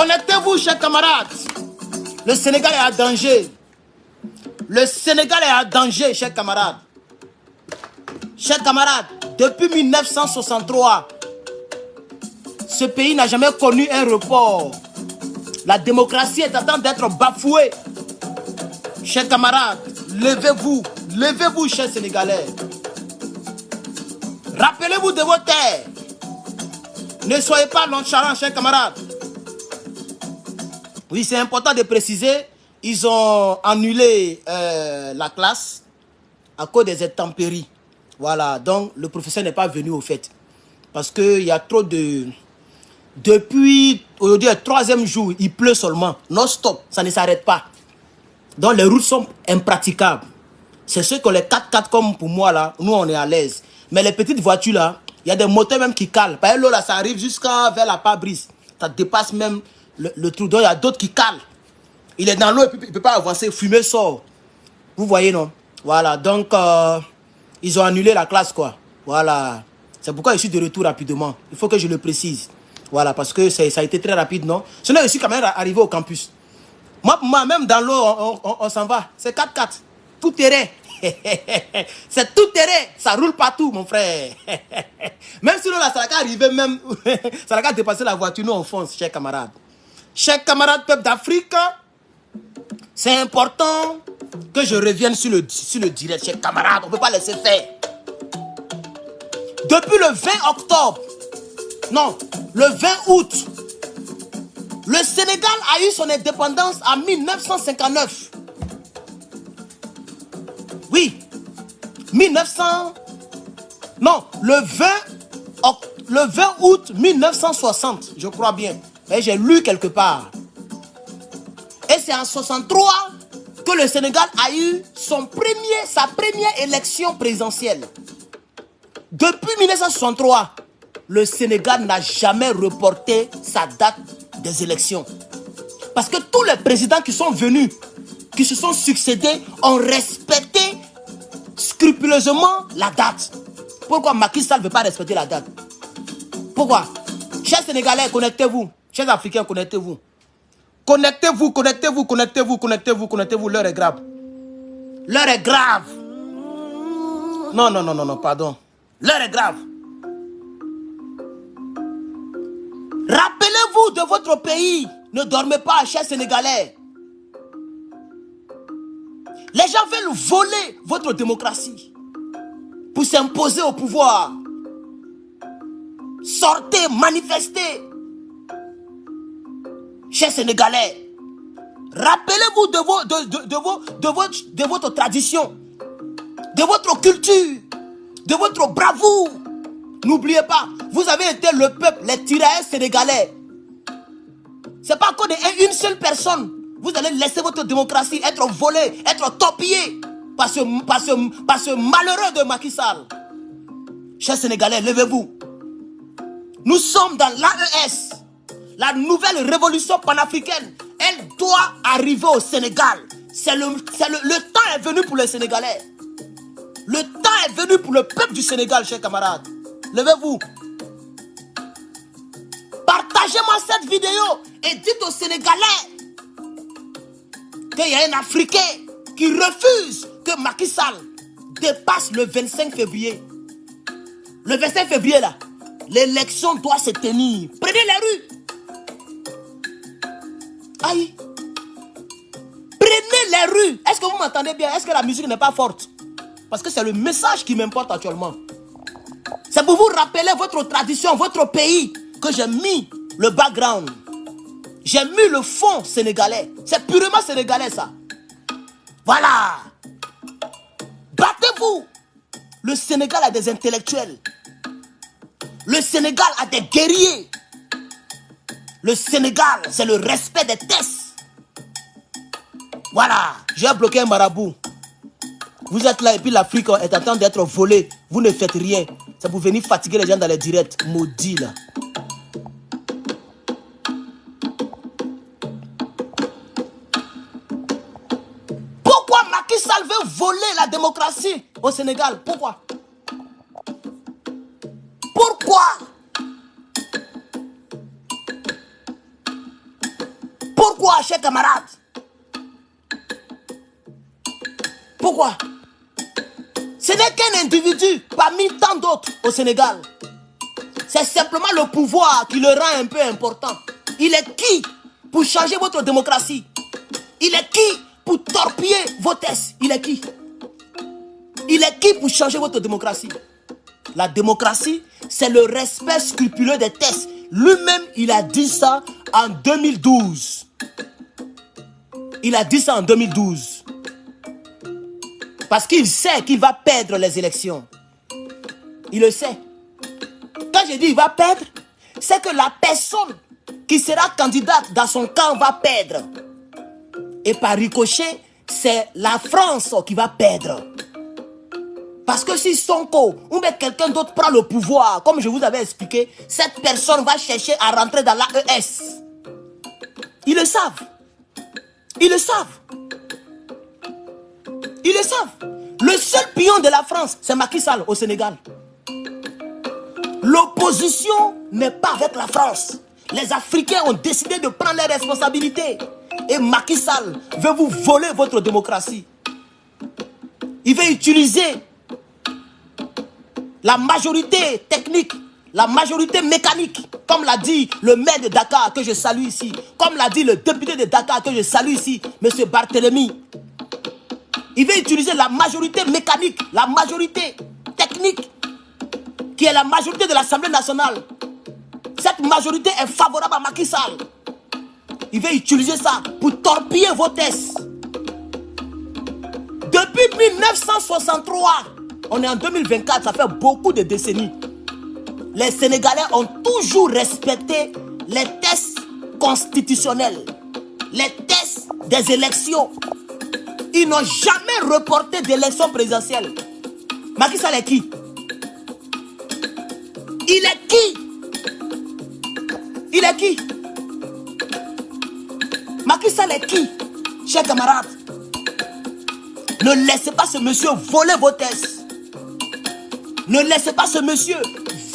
Connectez-vous, chers camarades. Le Sénégal est à danger. Le Sénégal est à danger, chers camarades. Chers camarades, depuis 1963, ce pays n'a jamais connu un report. La démocratie est en train d'être bafouée. Chers camarades, levez-vous. Levez-vous, chers Sénégalais. Rappelez-vous de vos terres. Ne soyez pas nonchalants, chers camarades. Oui, c'est important de préciser. Ils ont annulé la classe à cause des intempéries. Voilà, donc le professeur n'est pas venu au fait. Parce qu'il y a trop de... Depuis aujourd'hui, le 3e jour, il pleut seulement. Non-stop, ça ne s'arrête pas. Donc les routes sont impraticables. C'est ceux qui ont les 4x4 comme pour moi là, nous on est à l'aise. Mais les petites voitures là, il y a des moteurs même qui calent. Par exemple, l'eau là, ça arrive jusqu'à vers la pare-brise. Ça dépasse même le trou. Donc il y a d'autres qui calent. Il est dans l'eau, il ne peut pas avancer, fumée sort. Vous voyez, non? Voilà, donc ils ont annulé la classe, quoi. Voilà. C'est pourquoi je suis de retour rapidement. Il faut que je le précise. Voilà, parce que ça a été très rapide, non? Sinon, je suis quand même arrivé au campus. Moi même dans l'eau, on s'en va. C'est 4x4. Tout terrain. C'est tout terrain. Ça roule partout, mon frère. Même si l'eau, là, ça n'a qu'à arriver, même... ça n'a qu'à dépasser la voiture, nous, on fonce, chers camarades. Chers camarades, peuple d'Afrique, c'est important que je revienne sur le direct, chers camarades. On ne peut pas laisser faire. Depuis le 20 octobre, non, le 20 août, le Sénégal a eu son indépendance en 1959. Oui, 1900... Non, le 20 août 1960, je crois bien. Mais j'ai lu quelque part. Et c'est en 63 que le Sénégal a eu sa première élection présidentielle. Depuis 1963, le Sénégal n'a jamais reporté sa date des élections. Parce que tous les présidents qui sont venus, qui se sont succédés, ont respecté scrupuleusement la date. Pourquoi Macky Sall ne veut pas respecter la date? Pourquoi? Chers Sénégalais, connectez-vous. Chers Africains, connectez-vous. Connectez-vous, connectez-vous, connectez-vous, connectez-vous, connectez-vous. L'heure est grave. L'heure est grave. Non, pardon. L'heure est grave. Rappelez-vous de votre pays. Ne dormez pas, chers Sénégalais. Les gens veulent voler votre démocratie pour s'imposer au pouvoir. Sortez, manifestez. Chers Sénégalais, rappelez-vous de votre tradition, de votre culture, de votre bravoure. N'oubliez pas, vous avez été le peuple, les tirailleurs sénégalais. C'est pas encore une seule personne. Vous allez laisser votre démocratie être volée, être torpillée par ce malheureux de Macky Sall. Chers Sénégalais, levez-vous. Nous sommes dans l'AES, la nouvelle révolution panafricaine. Elle doit arriver au Sénégal. Le temps est venu pour les Sénégalais. Le temps est venu pour le peuple du Sénégal, chers camarades. Levez-vous. Partagez-moi cette vidéo et dites aux Sénégalais qu'il y a un Africain qui refuse que Macky Sall dépasse le 25 février. Le 25 février, là, l'élection doit se tenir. Prenez les rues. Aïe. Prenez les rues. Est-ce que vous m'entendez bien? Est-ce que la musique n'est pas forte? Parce que c'est le message qui m'importe actuellement. C'est pour vous rappeler votre tradition, votre pays, que j'ai mis le background. J'ai mis le fond sénégalais. C'est purement sénégalais, ça. Voilà. Battez-vous. Le Sénégal a des intellectuels. Le Sénégal a des guerriers. Le Sénégal, c'est le respect des tests. Voilà. J'ai bloqué un marabout. Vous êtes là et puis l'Afrique est en train d'être volée. Vous ne faites rien. C'est pour venir fatiguer les gens dans les directs. Maudit là. Pourquoi Macky Sall veut voler la démocratie au Sénégal? Pourquoi? Pourquoi? Pourquoi, chers camarades? Pourquoi? Ce n'est qu'un individu parmi tant d'autres au Sénégal. C'est simplement le pouvoir qui le rend un peu important. Il est qui pour changer votre démocratie? Il est qui pour torpiller vos tests? Il est qui? Il est qui pour changer votre démocratie? La démocratie, c'est le respect scrupuleux des tests. Lui-même, il a dit ça en 2012. Il a dit ça en 2012. Parce qu'il sait qu'il va perdre les élections. Il le sait. Quand je dis il va perdre, c'est que la personne qui sera candidate dans son camp va perdre. Et par ricochet, c'est la France qui va perdre. Parce que si Sonko ou bien quelqu'un d'autre prend le pouvoir, comme je vous avais expliqué, cette personne va chercher à rentrer dans l'AES. Ils le savent. Ils le savent. Ils le savent. Le seul pion de la France, c'est Macky Sall au Sénégal. L'opposition n'est pas avec la France. Les Africains ont décidé de prendre les responsabilités. Et Macky Sall veut vous voler votre démocratie. Il veut utiliser la majorité technique, la majorité mécanique, comme l'a dit le maire de Dakar que je salue ici, comme l'a dit le député de Dakar que je salue ici, M. Barthélemy. Il veut utiliser la majorité mécanique, la majorité technique, qui est la majorité de l'Assemblée nationale. Cette majorité est favorable à Macky Sall. Il veut utiliser ça pour torpiller vos tests. Depuis 1963, on est en 2024, ça fait beaucoup de décennies. Les Sénégalais ont toujours respecté les tests constitutionnels, les tests des élections. Ils n'ont jamais reporté d'élection présidentielle. Macky Sall est qui? Il est qui? Il est qui? Macky Sall est qui? Chers camarades, ne laissez pas ce monsieur voler vos tests. Ne laissez pas ce monsieur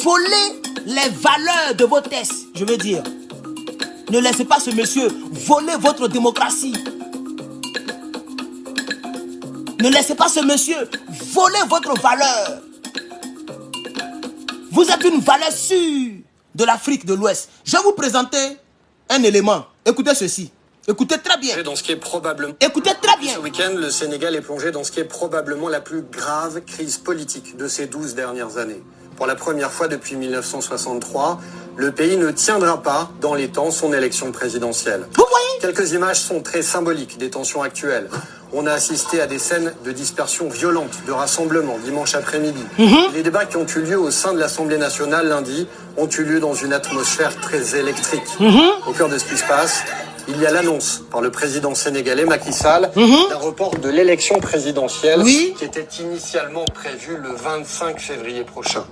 voler les valeurs de vos tests, je veux dire. Ne laissez pas ce monsieur voler votre démocratie. Ne laissez pas ce monsieur voler votre valeur. Vous êtes une valeur sûre de l'Afrique de l'Ouest. Je vais vous présenter un élément. Écoutez ceci. Écoutez très bien. Dans ce qui est probablement... Écoutez très bien. Ce week-end, le Sénégal est plongé dans ce qui est probablement la plus grave crise politique de ces 12 dernières années. Pour la première fois depuis 1963, le pays ne tiendra pas dans les temps son élection présidentielle. Vous voyez? Quelques images sont très symboliques des tensions actuelles. On a assisté à des scènes de dispersion violente, de rassemblement dimanche après-midi. Les débats qui ont eu lieu au sein de l'Assemblée nationale lundi ont eu lieu dans une atmosphère très électrique. Au cœur de ce qui se passe, il y a l'annonce par le président sénégalais Macky Sall d'un report de l'élection présidentielle qui était initialement prévue le 25 février prochain.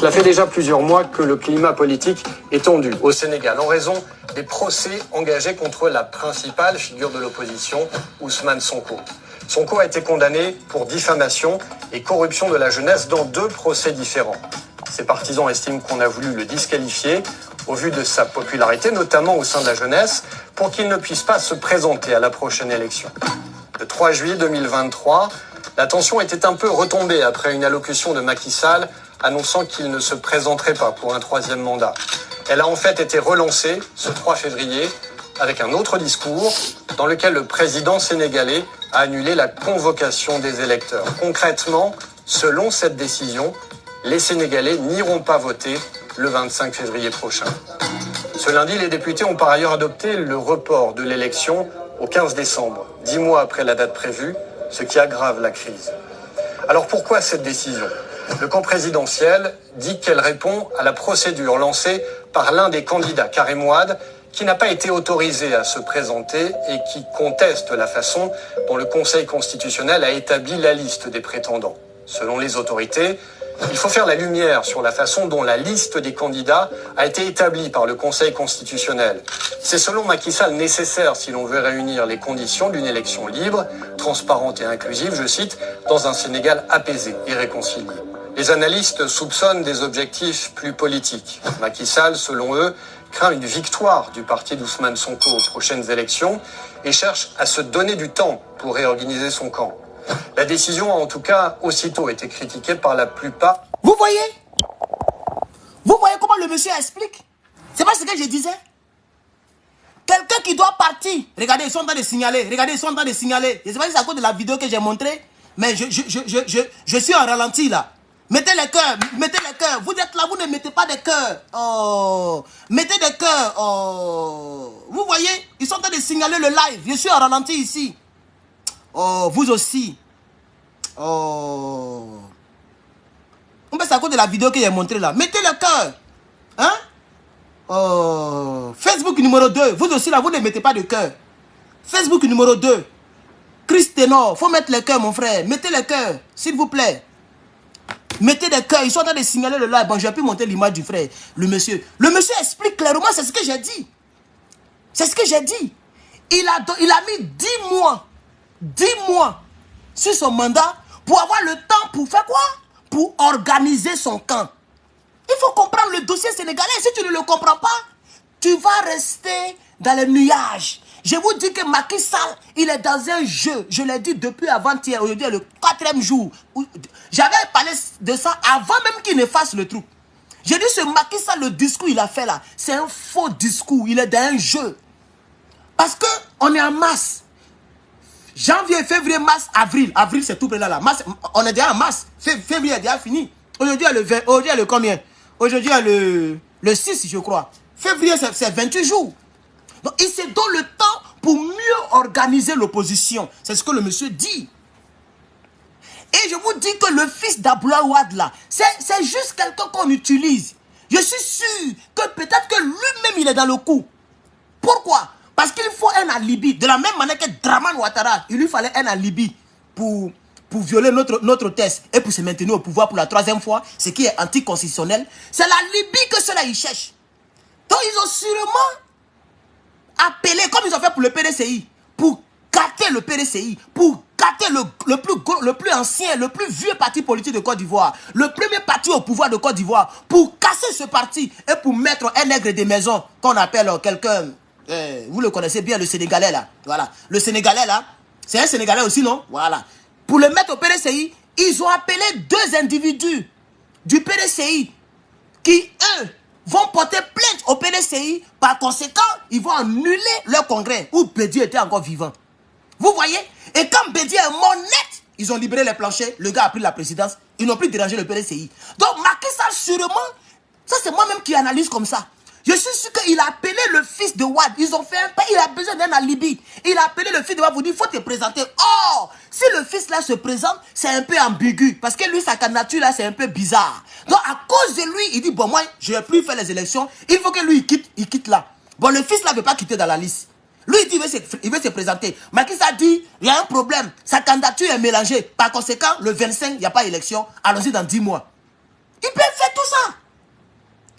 Cela fait déjà plusieurs mois que le climat politique est tendu au Sénégal en raison des procès engagés contre la principale figure de l'opposition, Ousmane Sonko. Sonko a été condamné pour diffamation et corruption de la jeunesse dans 2 procès différents. Ses partisans estiment qu'on a voulu le disqualifier au vu de sa popularité, notamment au sein de la jeunesse, pour qu'il ne puisse pas se présenter à la prochaine élection. Le 3 juillet 2023, la tension était un peu retombée après une allocution de Macky Sall annonçant qu'il ne se présenterait pas pour un 3e mandat. Elle a en fait été relancée ce 3 février avec un autre discours dans lequel le président sénégalais a annulé la convocation des électeurs. Concrètement, selon cette décision, les Sénégalais n'iront pas voter le 25 février prochain. Ce lundi, les députés ont par ailleurs adopté le report de l'élection au 15 décembre, 10 mois après la date prévue, ce qui aggrave la crise. Alors pourquoi cette décision ? Le camp présidentiel dit qu'elle répond à la procédure lancée par l'un des candidats, Karim Wade, qui n'a pas été autorisé à se présenter et qui conteste la façon dont le Conseil constitutionnel a établi la liste des prétendants. Selon les autorités, il faut faire la lumière sur la façon dont la liste des candidats a été établie par le Conseil constitutionnel. C'est selon Macky Sall nécessaire si l'on veut réunir les conditions d'une élection libre, transparente et inclusive, je cite, dans un Sénégal apaisé et réconcilié. Les analystes soupçonnent des objectifs plus politiques. Macky Sall, selon eux, craint une victoire du parti d'Ousmane Sonko aux prochaines élections et cherche à se donner du temps pour réorganiser son camp. La décision a en tout cas aussitôt été critiquée par la plupart. Vous voyez? Vous voyez comment le monsieur explique? C'est pas ce que je disais. Quelqu'un qui doit partir. Regardez, ils sont en train de signaler. Regardez, ils sont en train de signaler. Je ne sais pas si c'est à cause de la vidéo que j'ai montrée, mais je suis en ralenti là. Mettez les cœurs, mettez les cœurs. Vous êtes là, vous ne mettez pas des cœurs. Oh. Mettez des cœurs. Oh. Vous voyez, ils sont en train de signaler le live. Je suis en ralenti ici. Oh, vous aussi. Oh. C'est à cause de la vidéo que j'ai montrée là. Mettez le cœur. Hein? Oh. Facebook numéro 2. Vous aussi là, vous ne mettez pas de cœur. Facebook numéro 2. Chris Ténor. Faut mettre le cœur, mon frère. Mettez le cœur, s'il vous plaît. Mettez des cœurs. Ils sont en train de signaler le live. Bon, j'ai pu monter l'image du frère. Le monsieur. Le monsieur explique clairement. C'est ce que j'ai dit. C'est ce que j'ai dit. Il a mis 10 mois. 10 mois sur son mandat pour avoir le temps pour faire quoi? Pour organiser son camp. Il faut comprendre le dossier sénégalais. Si tu ne le comprends pas, tu vas rester dans les nuages. Je vous dis que Macky Sall, il est dans un jeu. Je l'ai dit depuis avant-hier. Aujourd'hui est le 4e jour. J'avais parlé de ça avant même qu'il ne fasse le truc. J'ai dit ce Macky Sall, le discours qu'il a fait là, c'est un faux discours. Il est dans un jeu. Parce qu'on est en masse. Janvier, février, mars, avril. Avril, c'est tout près là. Mars, on est déjà en mars. Février est déjà fini. Aujourd'hui, il y a le 20. Aujourd'hui, il y a le combien? Aujourd'hui, il y a le 6, je crois. Février, c'est 28 jours. Donc, il se donne le temps pour mieux organiser l'opposition. C'est ce que le monsieur dit. Et je vous dis que le fils d'Abdoulaye Wade là, c'est juste quelqu'un qu'on utilise. Je suis sûr que peut-être que lui-même, il est dans le coup. Pourquoi? Parce qu'il faut un alibi. De la même manière que Draman Ouattara, il lui fallait un alibi pour violer notre test et pour se maintenir au pouvoir pour la 3e fois, ce qui est anticonstitutionnel. C'est l'alibi que ceux-là, ils cherchent. Donc, ils ont sûrement appelé, comme ils ont fait pour le PDCI, pour gâter le PDCI, pour gâter le plus ancien, le plus vieux parti politique de Côte d'Ivoire, le premier parti au pouvoir de Côte d'Ivoire, pour casser ce parti et pour mettre un nègre des maisons qu'on appelle quelqu'un... vous le connaissez bien, le Sénégalais là. Voilà. Le Sénégalais là, c'est un Sénégalais aussi, non? Voilà. Pour le mettre au PDCI, ils ont appelé 2 individus du PDCI qui, eux, vont porter plainte au PDCI. Par conséquent, ils vont annuler leur congrès où Bédié était encore vivant. Vous voyez? Et quand Bédié est mort net, ils ont libéré les planchers. Le gars a pris la présidence. Ils n'ont plus dérangé le PDCI. Donc, Macky Sall, sûrement, ça c'est moi-même qui analyse comme ça. Je suis sûr qu'il a appelé le fils de Wade. Ils ont fait un pas, il a besoin d'un alibi. Il a appelé le fils de Wade pour dire, il faut te présenter. Or, si le fils là se présente, c'est un peu ambigu. Parce que lui, sa candidature là, c'est un peu bizarre. Donc, à cause de lui, il dit, bon, moi, je ne vais plus faire les élections. Il faut que lui, il quitte là. Bon, le fils là ne veut pas quitter dans la liste. Lui, il dit, il veut se présenter. Macky Sall dit, il y a un problème. Sa candidature est mélangée. Par conséquent, le 25, il n'y a pas d'élection. Allons-y dans 10 mois. Ils peuvent faire tout ça.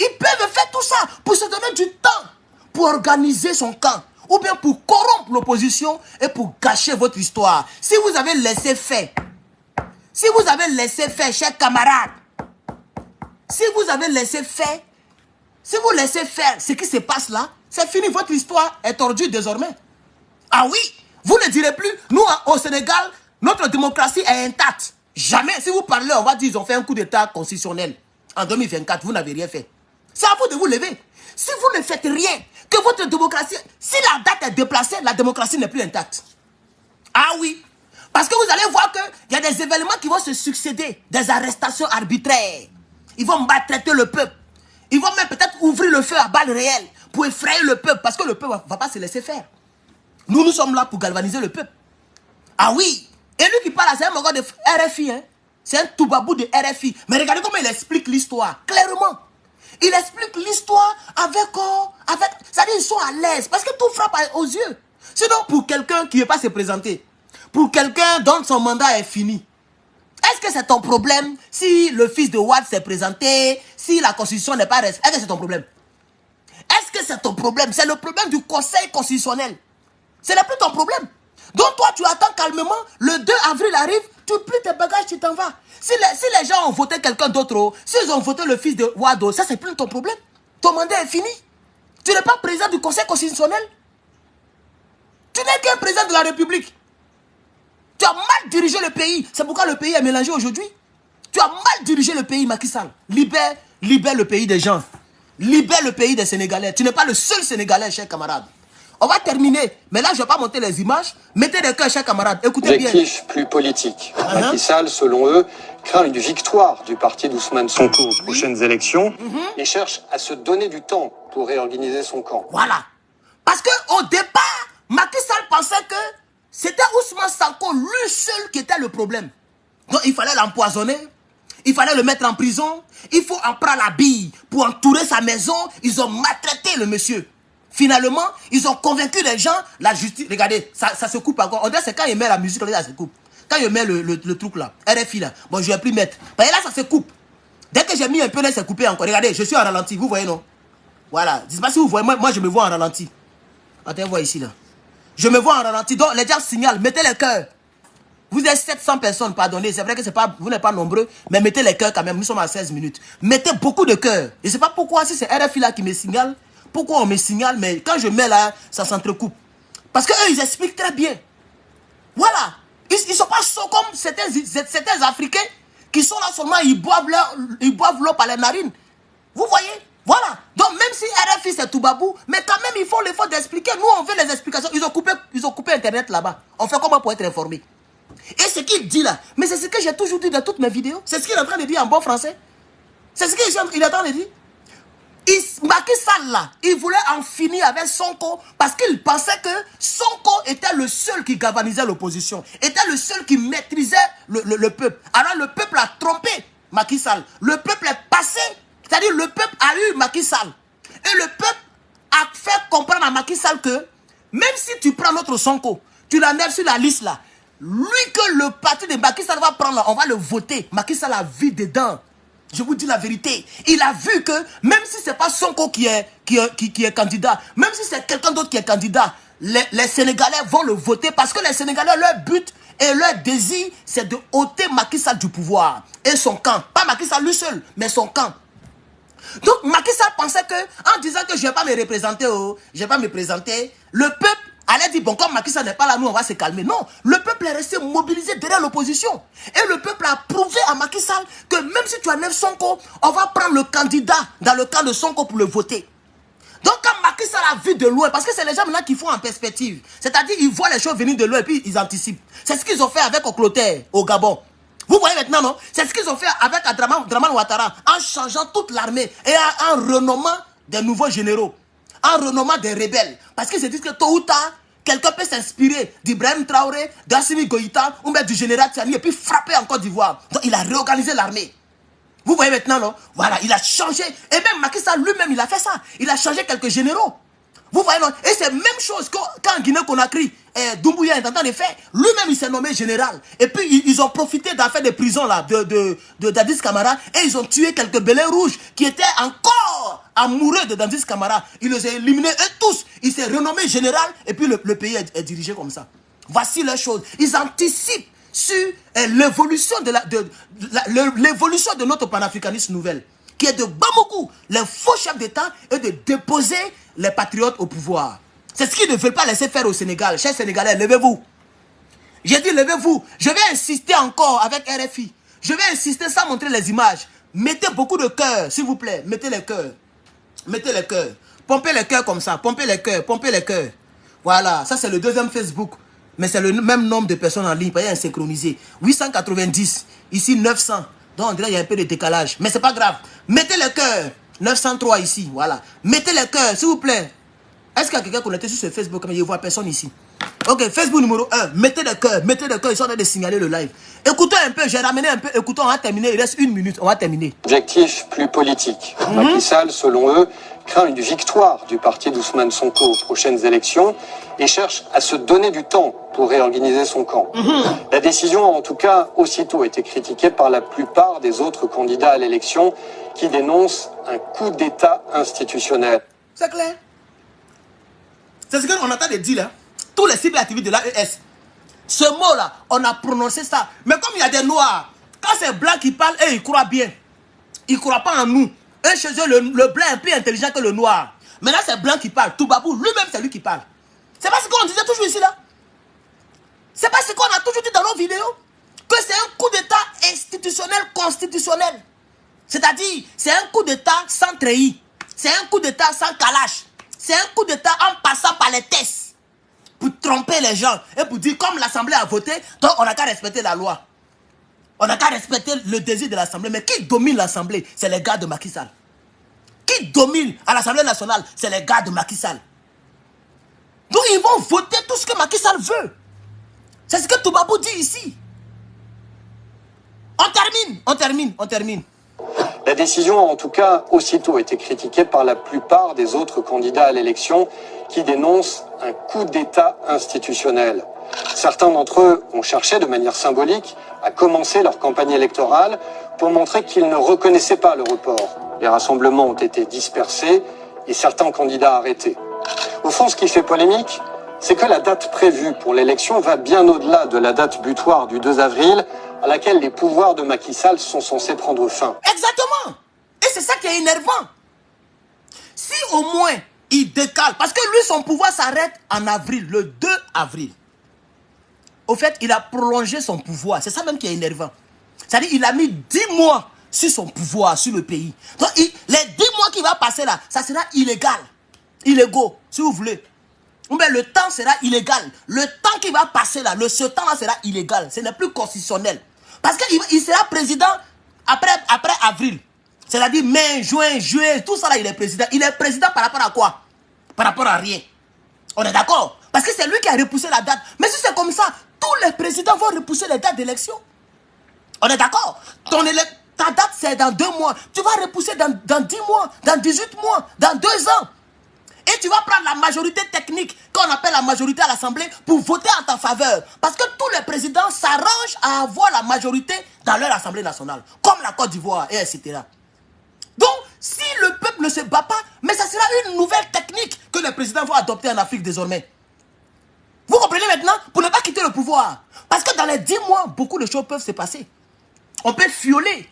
Ils peuvent faire tout ça pour se donner du temps, pour organiser son camp, ou bien pour corrompre l'opposition et pour gâcher votre histoire. Si vous avez laissé faire, chers camarades, si vous laissez faire ce qui se passe là, c'est fini, votre histoire est tordue désormais. Ah oui, vous ne direz plus, nous au Sénégal, notre démocratie est intacte. Jamais, si vous parlez, on va dire, ils ont fait un coup d'état constitutionnel. En 2024, vous n'avez rien fait. C'est à vous de vous lever. Si vous ne faites rien, que votre démocratie, si la date est déplacée, la démocratie n'est plus intacte. Ah oui. Parce que vous allez voir qu'il y a des événements qui vont se succéder, des arrestations arbitraires. Ils vont maltraiter le peuple. Ils vont même peut-être ouvrir le feu à balles réelles pour effrayer le peuple, parce que le peuple ne va pas se laisser faire. Nous sommes là pour galvaniser le peuple. Ah oui. Et lui qui parle, c'est un mogol de RFI. Hein? C'est un toubabou de RFI. Mais regardez comment il explique l'histoire, clairement. Il explique l'histoire avec... C'est-à-dire qu'ils sont à l'aise. Parce que tout frappe aux yeux. Sinon, pour quelqu'un qui ne veut pas se présenter, pour quelqu'un dont son mandat est fini, est-ce que c'est ton problème si le fils de Wade s'est présenté, si la constitution n'est pas respectée? Est-ce que c'est ton problème? Est-ce que c'est ton problème? C'est le problème du Conseil constitutionnel. Ce n'est plus ton problème. Donc toi, tu attends calmement, le 2 avril arrive, tu plies tes bagages, tu t'en vas. Si les gens ont voté quelqu'un d'autre, s'ils ont voté le fils de Wado, ça c'est plus ton problème. Ton mandat est fini. Tu n'es pas président du Conseil constitutionnel. Tu n'es qu'un président de la République. Tu as mal dirigé le pays. C'est pourquoi le pays est mélangé aujourd'hui. Tu as mal dirigé le pays, Macky Sall. Libère le pays des gens. Libère le pays des Sénégalais. Tu n'es pas le seul Sénégalais, chers camarades. On va terminer. Mais là, je ne vais pas monter les images. Mettez des cœurs, chers camarades. Écoutez bien. Objectif plus politique. Macky Sall, selon eux, craint une victoire du parti d'Ousmane Sonko aux prochaines élections et cherche à se donner du temps pour réorganiser son camp. Voilà. Parce qu'au départ, Macky Sall pensait que c'était Ousmane Sonko lui seul qui était le problème. Donc il fallait l'empoisonner. Il fallait le mettre en prison. Il faut en prendre la bille pour entourer sa maison. Ils ont maltraité le monsieur. Finalement, ils ont convaincu les gens, la justice. Regardez, ça se coupe encore. On dirait que c'est quand il met la musique, ça se coupe. Quand il met le truc là, RFI là, bon, je vais plus mettre. Parce que là, ça se coupe. Dès que j'ai mis un peu, là, c'est coupé encore. Regardez, je suis en ralenti. Vous voyez, non? Voilà. Je ne sais pas si vous voyez. Moi, je me vois en ralenti. Attends, voir ici là. Je me vois en ralenti. Donc, les gens signalent. Mettez les cœurs. Vous êtes 700 personnes, pardonnez. C'est vrai que vous n'êtes pas nombreux, mais mettez les cœurs quand même. Nous sommes à 16 minutes. Mettez beaucoup de cœurs. Je ne sais pas pourquoi, si c'est RFI là qui me signale. Pourquoi on me signale, mais quand je mets là, ça s'entrecoupe. Parce qu'eux, ils expliquent très bien. Voilà. Ils ne sont pas sots comme certains Africains qui sont là seulement, ils boivent l'eau par les narines. Vous voyez? Voilà. Donc même si RFI c'est tout babou, mais quand même, ils font l'effort d'expliquer. Nous, on veut les explications. Ils ont coupé Internet là-bas. On fait comment pour être informé? Et ce qu'il dit là, mais c'est ce que j'ai toujours dit dans toutes mes vidéos. C'est ce qu'il est en train de dire en bon français. C'est ce qu'il est en train de dire. Macky Sall là, il voulait en finir avec Sonko parce qu'il pensait que Sonko était le seul qui galvanisait l'opposition, était le seul qui maîtrisait le peuple. Alors le peuple a trompé Macky Sall. Le peuple est passé, c'est-à-dire le peuple a eu Macky Sall. Et le peuple a fait comprendre à Macky Sall que même si tu prends notre Sonko, tu l'enlèves sur la liste là, lui que le parti de Macky Sall va prendre là, on va le voter. Macky Sall a vu dedans. Je vous dis la vérité. Il a vu que même si ce n'est pas Sonko qui est candidat, même si c'est quelqu'un d'autre qui est candidat, les Sénégalais vont le voter parce que les Sénégalais, leur but et leur désir, c'est de ôter Macky Sall du pouvoir. Et son camp. Pas Macky Sall lui seul, mais son camp. Donc Macky Sall pensait que, en disant que je ne vais pas me représenter, je ne vais pas me présenter, le peuple allait dire, bon, comme Macky Sall n'est pas là, nous, on va se calmer. Non, le peuple est resté mobilisé derrière l'opposition. Et le peuple a prouvé à Macky Sall que même si tu enlèves Sonko, on va prendre le candidat dans le camp de Sonko pour le voter. Donc, quand Macky Sall a vu de loin, parce que c'est les gens maintenant qui font en perspective, c'est-à-dire ils voient les choses venir de loin et puis ils anticipent. C'est ce qu'ils ont fait avec Oclotaire au Gabon. Vous voyez maintenant, non? C'est ce qu'ils ont fait avec Draman Ouattara, en changeant toute l'armée et en renommant des nouveaux généraux, en renommant des rebelles. Parce qu'ils se disent que tôt ou tard, quelqu'un peut s'inspirer d'Ibrahim Traoré, d'Assimi Goïta ou même du général Tiani et puis frapper en Côte d'Ivoire. Donc il a réorganisé l'armée. Vous voyez maintenant, non? Voilà, il a changé. Et même Macky Sall lui-même, il a fait ça. Il a changé quelques généraux. Vous voyez, non? Et c'est la même chose quand Guinée-Conakry, Doumbouya est en train de faire. Lui-même, il s'est nommé général. Et puis, ils ont profité d'affaires de prison là, de Dadis Camara. Et ils ont tué quelques bélets rouges qui étaient encore amoureux de Dadis Camara. Ils les ont éliminés, eux tous. Il s'est renommé général. Et puis, le pays est dirigé comme ça. Voici les choses. Ils anticipent sur l'évolution de notre panafricanisme nouvelle, qui est de Bamako, les faux chefs d'État, et de déposer les patriotes au pouvoir. C'est ce qu'ils ne veulent pas laisser faire au Sénégal. Chers Sénégalais, levez-vous. J'ai dit levez-vous. Je vais insister encore avec RFI. Je vais insister sans montrer les images. Mettez beaucoup de cœur, s'il vous plaît. Mettez les cœurs. Mettez les cœurs. Pompez les cœurs comme ça. Pompez les cœurs. Pompez les cœurs. Voilà. Ça, c'est le deuxième Facebook. Mais c'est le même nombre de personnes en ligne. Il y a un synchronisé. 890. Ici, 900. Donc, on dirait qu'il y a un peu de décalage. Mais c'est pas grave. Mettez les cœurs. 903 ici. Voilà. Mettez les cœurs, s'il vous plaît. Est-ce qu'il y a quelqu'un connecté sur ce Facebook? Mais je ne vois personne ici. Ok, Facebook numéro 1. Mettez les cœurs. Mettez les cœurs. Ils sont en train de signaler le live. Écoutons un peu. J'ai ramené un peu. Écoutons, on va terminer. Il reste 1 minute. On va terminer. Objectif plus politique. Macky Sall, selon eux, craint une victoire du parti d'Ousmane Sonko aux prochaines élections et cherche à se donner du temps pour réorganiser son camp. La décision a en tout cas aussitôt été critiquée par la plupart des autres candidats à l'élection qui dénoncent un coup d'État institutionnel. C'est clair. C'est ce qu'on entend de dire là. Tous les cibles activistes de l'AES. Ce mot-là, on a prononcé ça. Mais comme il y a des noirs, quand c'est blanc qui parle, eux, ils croient bien. Ils ne croient pas en nous. Eux, chez eux, le blanc est plus intelligent que le noir. Maintenant, c'est blanc qui parle. Toubabou, lui-même, c'est lui qui parle. C'est pas ce qu'on disait toujours ici, là. C'est pas ce qu'on a toujours dit dans nos vidéos. Que c'est un coup d'état institutionnel, constitutionnel. C'est-à-dire, c'est un coup d'état sans treillis. C'est un coup d'état sans calache. C'est un coup d'état en passant par les tests. Pour tromper les gens. Et pour dire, comme l'Assemblée a voté, donc on n'a qu'à respecter la loi. On n'a qu'à respecter le désir de l'Assemblée. Mais qui domine l'Assemblée? C'est les gars de Macky Sall. Qui domine à l'Assemblée nationale? C'est les gars de Macky Sall. Donc ils vont voter tout ce que Macky Sall veut. C'est ce que Toubabou dit ici. On termine. La décision a en tout cas aussitôt été critiquée par la plupart des autres candidats à l'élection qui dénoncent un coup d'État institutionnel. Certains d'entre eux ont cherché de manière symbolique à commencer leur campagne électorale pour montrer qu'ils ne reconnaissaient pas le report. Les rassemblements ont été dispersés et certains candidats arrêtés. Au fond, ce qui fait polémique, c'est que la date prévue pour l'élection va bien au-delà de la date butoir du 2 avril à laquelle les pouvoirs de Macky Sall sont censés prendre fin. Exactement. Et c'est ça qui est énervant. Si au moins il décale, parce que lui, son pouvoir s'arrête en avril, le 2 avril. Au fait, il a prolongé son pouvoir. C'est ça même qui est énervant. C'est-à-dire qu'il a mis 10 mois sur son pouvoir, sur le pays. Donc, les 10 mois qui va passer là, ça sera illégal. Illégaux, si vous voulez. Mais le temps sera illégal. Le temps qui va passer là, ce temps-là sera illégal. Ce n'est plus constitutionnel. Parce qu'il sera président après avril. C'est-à-dire mai, juin, juillet, tout ça là, il est président. Il est président par rapport à quoi? Par rapport à rien. On est d'accord? Parce que c'est lui qui a repoussé la date. Mais si c'est comme ça, tous les présidents vont repousser les dates d'élection. On est d'accord? Ta date, c'est dans 2 mois. Tu vas repousser dans 10 mois, dans 18 mois, dans 2 ans. Et tu vas prendre la majorité technique, qu'on appelle la majorité à l'Assemblée, pour voter en ta faveur. Parce que tous les présidents s'arrangent à avoir la majorité dans leur Assemblée nationale. Comme la Côte d'Ivoire, et etc. Donc, si le peuple ne se bat pas, mais ça sera une nouvelle technique que les présidents vont adopter en Afrique désormais. Vous comprenez maintenant? Pour ne pas quitter le pouvoir. Parce que dans les 10 mois, beaucoup de choses peuvent se passer. On peut fioler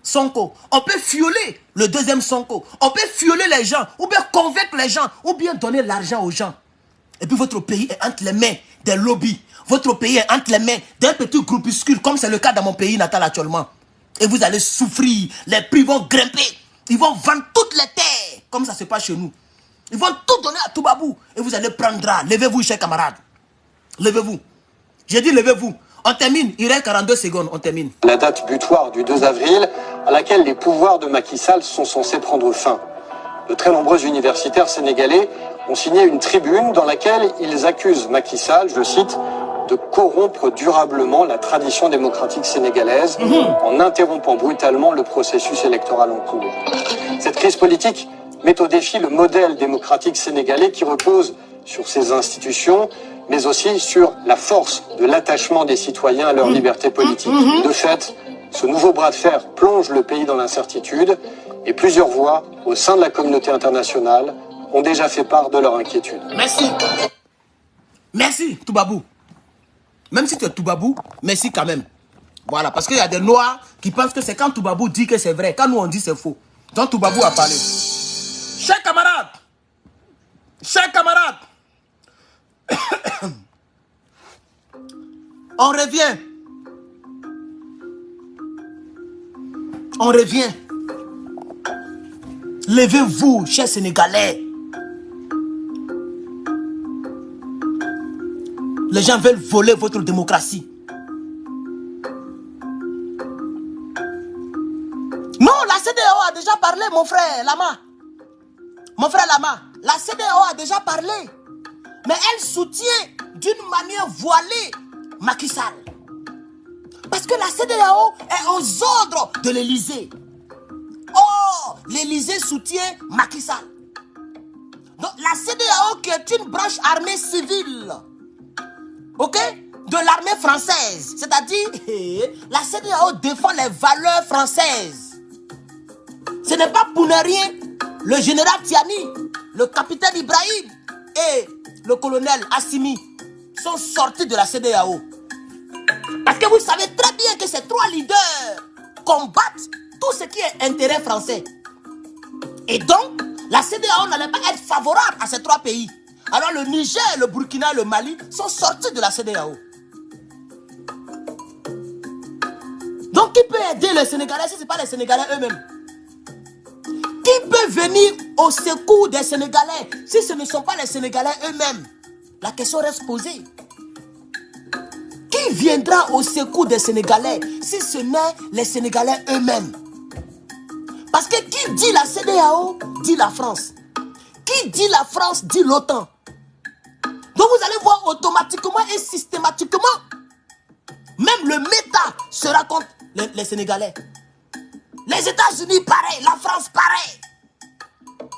Sonko. On peut fioler le deuxième Sonko. On peut fioler les gens, ou bien convaincre les gens, ou bien donner l'argent aux gens. Et puis votre pays est entre les mains des lobbies. Votre pays est entre les mains d'un petit groupuscule, comme c'est le cas dans mon pays natal actuellement. Et vous allez souffrir. Les prix vont grimper. Ils vont vendre toutes les terres, comme ça se passe chez nous. Ils vont tout donner à Toubabou. Et vous allez prendre drap. Levez-vous, chers camarades. Levez-vous. J'ai dit levez-vous. On termine. Il reste 42 secondes. On termine. La date butoir du 2 avril à laquelle les pouvoirs de Macky Sall sont censés prendre fin. De très nombreux universitaires sénégalais ont signé une tribune dans laquelle ils accusent Macky Sall, je cite, de corrompre durablement la tradition démocratique sénégalaise en interrompant brutalement le processus électoral en cours. Cette crise politique met au défi le modèle démocratique sénégalais qui repose sur ses institutions, mais aussi sur la force de l'attachement des citoyens à leur liberté politique. De fait, ce nouveau bras de fer plonge le pays dans l'incertitude et plusieurs voix au sein de la communauté internationale ont déjà fait part de leur inquiétude. Merci. Merci, Toubabou. Même si tu es Toubabou, merci quand même. Voilà, parce qu'il y a des Noirs qui pensent que c'est quand Toubabou dit que c'est vrai. Quand nous on dit c'est faux. Donc Toubabou a parlé. Chers camarades, on revient. Levez-vous, chers Sénégalais. Les gens veulent voler votre démocratie. Non, la CEDEAO a déjà parlé, mon frère Lama. La CEDEAO a déjà parlé. Mais elle soutient d'une manière voilée Macky Sall. Parce que la CEDEAO est aux ordres de l'Élysée. Oh, l'Élysée soutient Macky Sall. Donc la CEDEAO qui est une branche armée civile, ok, de l'armée française. C'est-à-dire, la CEDEAO défend les valeurs françaises. Ce n'est pas pour ne rien le général Tiani, le capitaine Ibrahim et le colonel Assimi sont sortis de la CEDEAO. Parce que vous savez très bien que ces 3 leaders combattent tout ce qui est intérêt français. Et donc, la CEDEAO n'allait pas être favorable à ces 3 pays. Alors le Niger, le Burkina et le Mali sont sortis de la CEDEAO. Donc qui peut aider les Sénégalais si ce n'est pas les Sénégalais eux-mêmes? Qui peut venir au secours des Sénégalais si ce ne sont pas les Sénégalais eux-mêmes? La question reste posée. Qui viendra au secours des Sénégalais si ce n'est les Sénégalais eux-mêmes? Parce que qui dit la CEDEAO dit la France. Qui dit la France dit l'OTAN. Donc vous allez voir automatiquement et systématiquement, même le méta sera contre les Sénégalais. Les États-Unis pareil, la France pareil.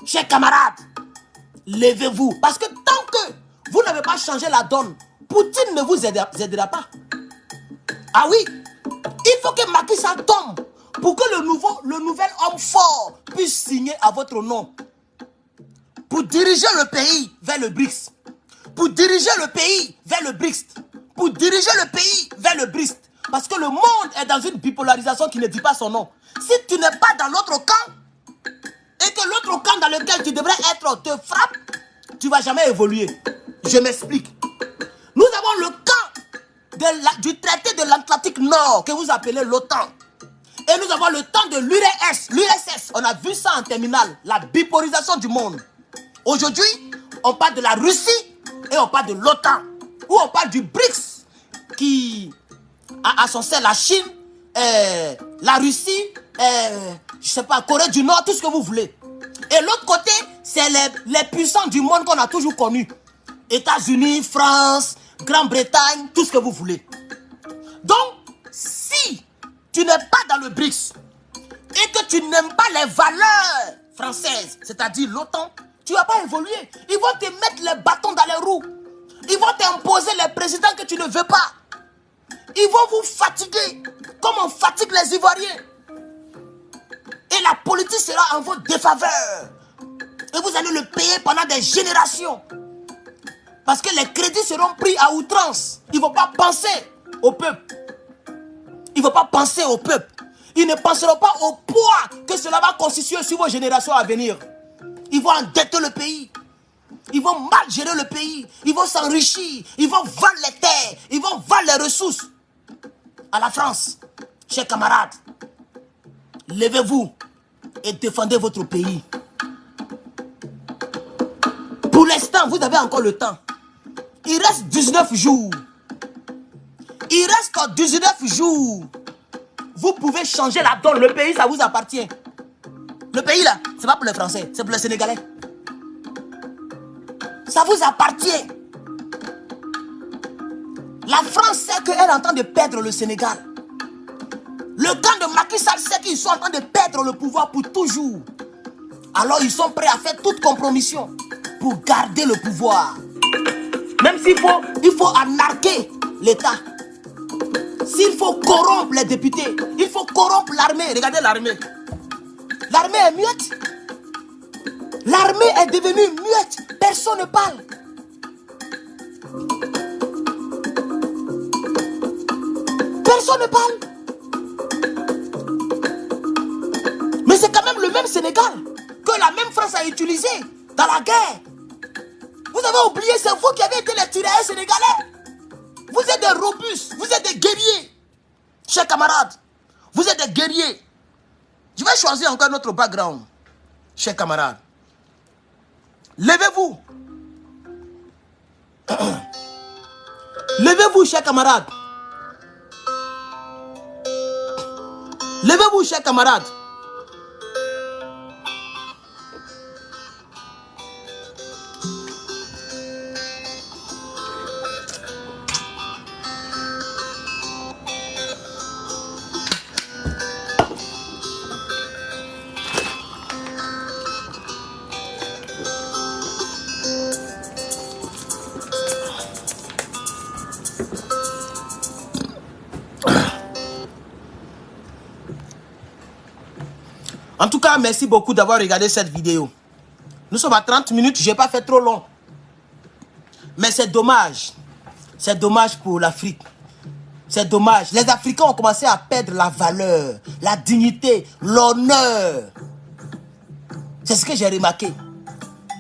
Chers camarades, levez-vous. Parce que tant que vous n'avez pas changé la donne, Poutine ne vous aidera pas. Ah oui, il faut que Macky Sall tombe pour que le nouvel homme fort puisse signer à votre nom. Pour diriger le pays vers le BRICS. Pour diriger le pays vers le BRICS. Pour diriger le pays vers le BRICS. Parce que le monde est dans une bipolarisation qui ne dit pas son nom. Si tu n'es pas dans l'autre camp, et que l'autre camp dans lequel tu devrais être te frappe, tu ne vas jamais évoluer. Je m'explique. Nous avons le camp du traité de l'Atlantique Nord, que vous appelez l'OTAN. Et nous avons le temps de l'URSS. On a vu ça en terminale, la bipolarisation du monde. Aujourd'hui, on parle de la Russie et on parle de l'OTAN. Ou on parle du BRICS, qui a à son sein la Chine, la Russie, je sais pas, Corée du Nord, tout ce que vous voulez. Et l'autre côté, c'est les puissants du monde qu'on a toujours connus. États-Unis, France, Grande-Bretagne, tout ce que vous voulez. Donc, si tu n'es pas dans le BRICS et que tu n'aimes pas les valeurs françaises, c'est-à-dire l'OTAN, tu ne vas pas évoluer. Ils vont te mettre les bâtons dans les roues. Ils vont t'imposer les présidents que tu ne veux pas. Ils vont vous fatiguer comme on fatigue les Ivoiriens. Et la politique sera en votre défaveur. Et vous allez le payer pendant des générations. Parce que les crédits seront pris à outrance. Ils ne vont pas penser au peuple. Ils ne vont pas penser au peuple. Ils ne penseront pas au poids que cela va constituer sur vos générations à venir. Ils vont endetter le pays. Ils vont mal gérer le pays. Ils vont s'enrichir. Ils vont vendre les terres. Ils vont vendre les ressources. À la France, chers camarades, levez-vous et défendez votre pays. Pour l'instant, vous avez encore le temps. Il reste 19 jours. Il reste 19 jours. Vous pouvez changer la donne. Le pays, ça vous appartient. Le pays, là, c'est pas pour les Français, c'est pour les Sénégalais. Ça vous appartient. La France sait qu'elle est en train de perdre le Sénégal. Le camp de Macky Sall sait qu'ils sont en train de perdre le pouvoir pour toujours. Alors ils sont prêts à faire toute compromission pour garder le pouvoir. Même s'il faut, il faut anarquer l'État. S'il faut corrompre les députés, il faut corrompre l'armée. Regardez l'armée. L'armée est muette. L'armée est devenue muette. Personne ne parle. Personne ne parle. Mais c'est quand même le même Sénégal que la même France a utilisé dans la guerre. Vous avez oublié, c'est vous qui avez été les tirailleurs sénégalais. Vous êtes des robustes, vous êtes des guerriers. Chers camarades, vous êtes des guerriers. Je vais choisir encore notre background. Chers camarades, levez-vous. Levez-vous, chers camarades. Levez-vous, chers camarades. En tout cas, merci beaucoup d'avoir regardé cette vidéo. Nous sommes à 30 minutes, je n'ai pas fait trop long. Mais c'est dommage C'est dommage pour l'Afrique. C'est dommage. Les Africains ont commencé à perdre la valeur, la dignité, l'honneur. C'est ce que j'ai remarqué.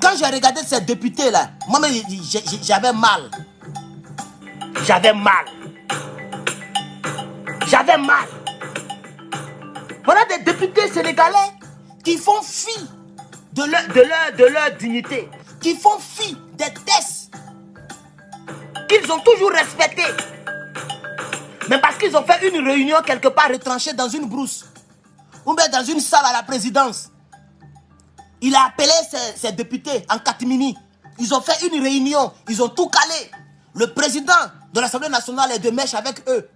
Quand j'ai regardé ces députés-là, moi-même, j'avais mal. J'avais mal. J'avais mal. Voilà des députés sénégalais qui font fi de leur dignité, qui font fi des tests qu'ils ont toujours respectés. Mais parce qu'ils ont fait une réunion quelque part retranchée dans une brousse ou bien dans une salle à la présidence. Il a appelé ses députés en catimini. Ils ont fait une réunion, ils ont tout calé. Le président de l'Assemblée nationale est de mèche avec eux.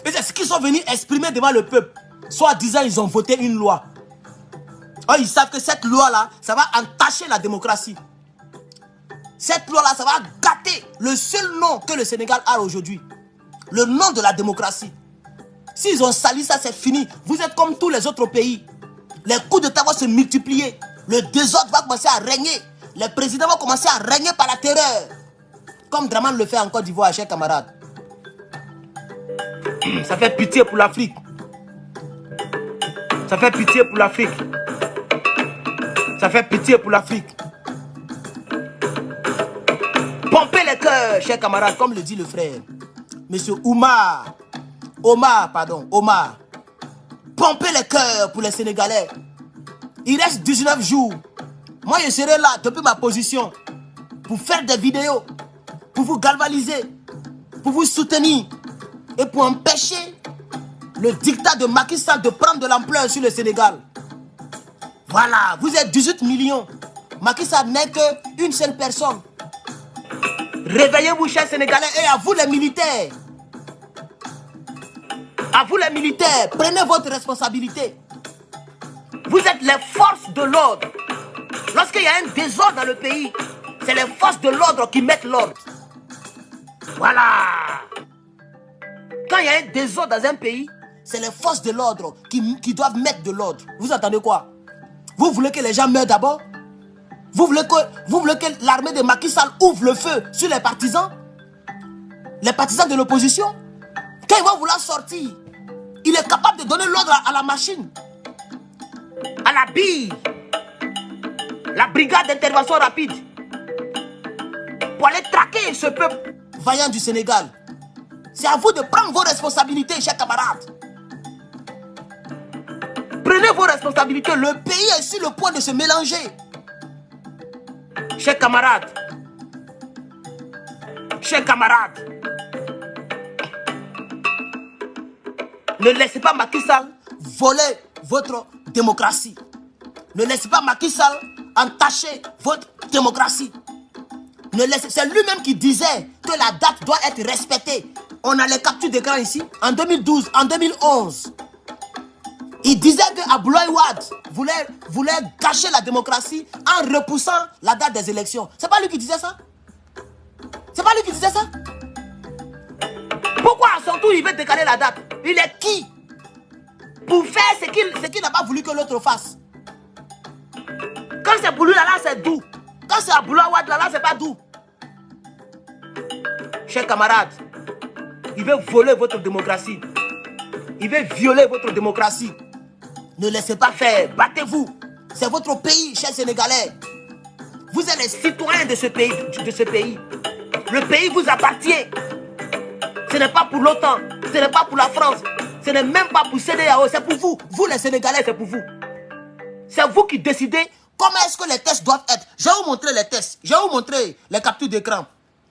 Et c'est ce qu'ils sont venus exprimer devant le peuple. Soit disant ils ont voté une loi. Oh, ils savent que cette loi-là, ça va entacher la démocratie. Cette loi-là, ça va gâter le seul nom que le Sénégal a aujourd'hui. Le nom de la démocratie. S'ils ont sali ça, c'est fini. Vous êtes comme tous les autres pays. Les coups d'État vont se multiplier. Le désordre va commencer à régner. Les présidents vont commencer à régner par la terreur. Comme Draman le fait en Côte d'Ivoire, chers camarades. Ça fait pitié pour l'Afrique. Ça fait pitié pour l'Afrique. Ça fait pitié pour l'Afrique. Pompez les cœurs, chers camarades, comme le dit le frère. Monsieur Omar. Pompez les cœurs pour les Sénégalais. Il reste 19 jours. Moi, je serai là depuis ma position pour faire des vidéos, pour vous galvaniser, pour vous soutenir et pour empêcher le dictat de Macky Sall de prendre de l'ampleur sur le Sénégal. Voilà, vous êtes 18 millions. Macky Sall n'est qu'une seule personne. Réveillez-vous, chers Sénégalais, et à vous les militaires. À vous les militaires, prenez votre responsabilité. Vous êtes les forces de l'ordre. Lorsqu'il y a un désordre dans le pays, c'est les forces de l'ordre qui mettent l'ordre. Voilà. Quand il y a un désordre dans un pays, c'est les forces de l'ordre qui doivent mettre de l'ordre. Vous entendez quoi? Vous voulez que les gens meurent d'abord? Vous voulez que l'armée de Macky Sall ouvre le feu sur les partisans? Les partisans de l'opposition? Quand ils vont vouloir sortir, il est capable de donner l'ordre à la machine, à la bille, la brigade d'intervention rapide, pour aller traquer ce peuple vaillant du Sénégal. C'est à vous de prendre vos responsabilités, chers camarades. Prenez vos responsabilités. Le pays est sur le point de se mélanger. Chers camarades, ne laissez pas Macky Sall voler votre démocratie. Ne laissez pas Macky Sall entacher votre démocratie. C'est lui-même qui disait que la date doit être respectée. On a les captures d'écran ici. En 2012, en 2011. Il disait que Abdoulaye Wade voulait gâcher la démocratie en repoussant la date des élections. C'est pas lui qui disait ça? C'est pas lui qui disait ça? Pourquoi à son tour il veut décaler la date? Il est qui pour faire ce qu'il n'a pas voulu que l'autre fasse? Quand c'est pour lui là, c'est doux. Quand c'est Abdoulaye Wade là, c'est pas doux. Chers camarades, il veut voler votre démocratie. Il veut violer votre démocratie. Ne laissez pas faire. Battez-vous. C'est votre pays, chers Sénégalais. Vous êtes les citoyens de ce pays. Le pays vous appartient. Ce n'est pas pour l'OTAN. Ce n'est pas pour la France. Ce n'est même pas pour CEDEAO. C'est pour vous. Vous les Sénégalais, c'est pour vous. C'est vous qui décidez comment est-ce que les tests doivent être. Je vais vous montrer les tests. Je vais vous montrer les captures d'écran.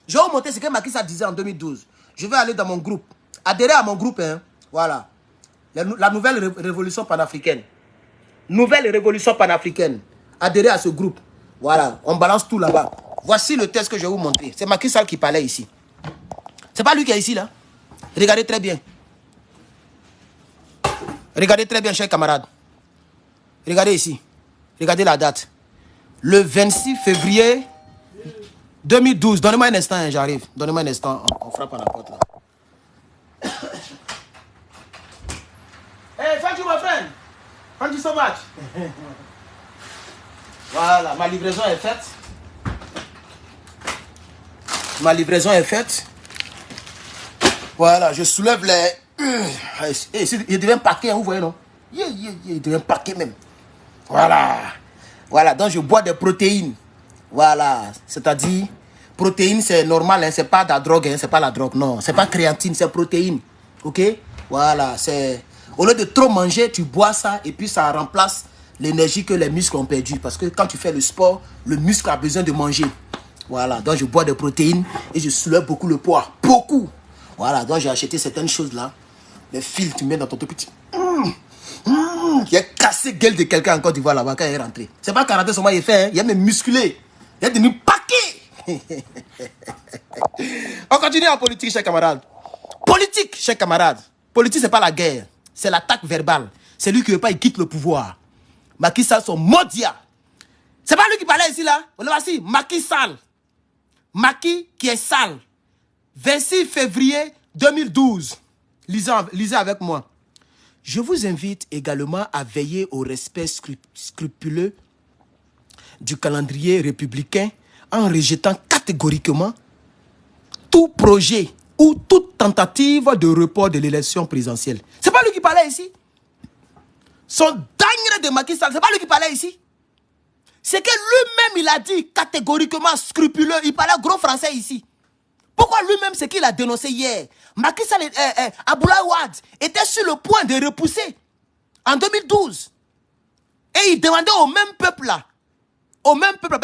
Je vais vous montrer ce que Macky Sall disait en 2012. Je vais aller dans mon groupe. Adhérez à mon groupe. Hein. Voilà. La nouvelle révolution panafricaine. Nouvelle révolution panafricaine. Adhérez à ce groupe. Voilà. On balance tout là-bas. Voici le test que je vais vous montrer. C'est Macky Sall qui parlait ici. C'est pas lui qui est ici là. Regardez très bien. Regardez très bien, chers camarades. Regardez ici. Regardez la date. Le 26 février 2012. Donnez-moi un instant, hein, j'arrive. Donnez-moi un instant. On frappe à la porte là. Hey, thank you, my friend. Thank you so much. Voilà, ma livraison est faite. Ma livraison est faite. Voilà, je soulève les... Il devient paquet, vous voyez, non? Il devient paquet même. Voilà. Voilà, donc je bois des protéines. Voilà, c'est-à-dire... Protéines, c'est normal, hein, c'est pas de la drogue, hein, c'est pas la drogue, non. C'est pas créatine, c'est protéine. Ok? Voilà, c'est... Au lieu de trop manger, tu bois ça et puis ça remplace l'énergie que les muscles ont perdu. Parce que quand tu fais le sport, le muscle a besoin de manger. Voilà, donc je bois des protéines et je soulève beaucoup le poids. Beaucoup! Voilà, donc j'ai acheté certaines choses là. Les fils, tu mets dans ton tout petit... Il a cassé gueule de quelqu'un en Côte d'Ivoire là-bas quand il est rentré. C'est pas karaté seulement il fait, hein. Il a même musculé. Il a devenu paquet. On continue en politique, chers camarades. Politique, chers camarades. Politique, c'est pas la guerre. C'est l'attaque verbale. C'est lui qui veut pas, il quitte le pouvoir. Macky Sall, son modia. C'est pas lui qui parlait ici là. Voici, Macky Sall. Macky qui est sale. 26 février 2012. Lisez avec moi. Je vous invite également à veiller au respect scrupuleux du calendrier républicain en rejetant catégoriquement tout projet ou toute tentative de report de l'élection présidentielle. C'est pas lui qui parlait ici. Son dingue de Macky Sall, c'est pas lui qui parlait ici. C'est que lui-même, il a dit catégoriquement scrupuleux. Il parlait gros français ici. Pourquoi lui-même, c'est qu'il a dénoncé hier? Macky Sall, Abdoulaye Wade était sur le point de repousser en 2012. Et il demandait au même peuple là,